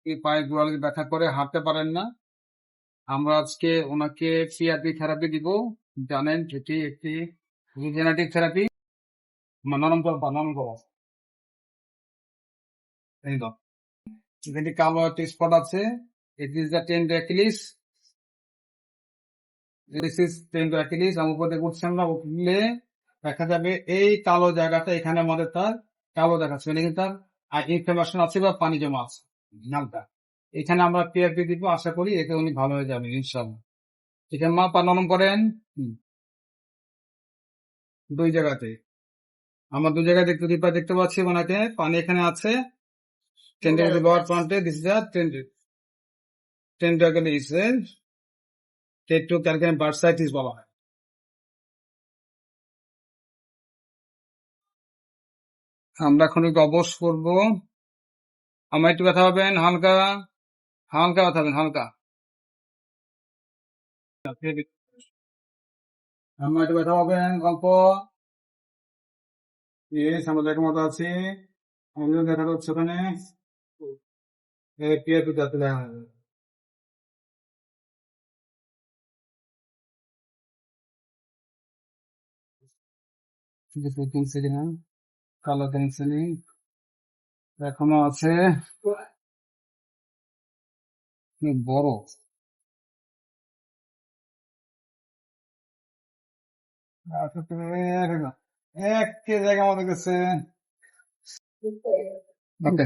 এই পায়ে গোড়ালি ব্যথা করে হাঁটতে পারেন না। আমরা আজকে ওনাকে পিআরপি থেরাপি দিব। জানেন এটি একটি রিজেনারেটিভ থেরাপি। নরম করবা, নরম করো। এই দাও। এখানে কালো একটা স্পট আছে। It is the Tendo Achilles. This is tendo Achilles. আমি উপরে উঠছেন না, উঠলে দেখা যাবে এই কালো জায়গাটা, এখানে আমাদের তার কালো দেখাচ্ছে, মানে কিন্তু তার ইনফ্লামেশন আছে বা পানি জমা আছে নামটা। এখানে আমরা পিআরপি দিব, আশা করি এতে উনি ভালো হয়ে যাবেন ইনশাল্লাহ। ঠিক আছে মা, পা নরম করেন। দুই জায়গাতে আমার দু জায়গায় দেখতে পাচ্ছি ওনাকে পানি এখানে আছে। টেন্ডো লোয়ার প্রান্তে, this is tendo Achilles. Retro calcaneal bursitis বলা হয়। আমরা এখন একটু অবশ করবো। আমার একটু ব্যথা পাবেন, হালকা হালকা ব্যথা পাবেন, হালকা। আমার একটু ব্যথা পাবেন অল্প। ইয়েস, আমরা দেখার মতো আছি। আমাদের দেখা যাচ্ছে ওখানে পিআরপি যাতে দেখা যাবে। কিনছে কিনা, কালো কিনছে নি, এখনো আছে। কি বড় আচ্ছা, তুমি এক জায়গা মতো গেছে। ওকে।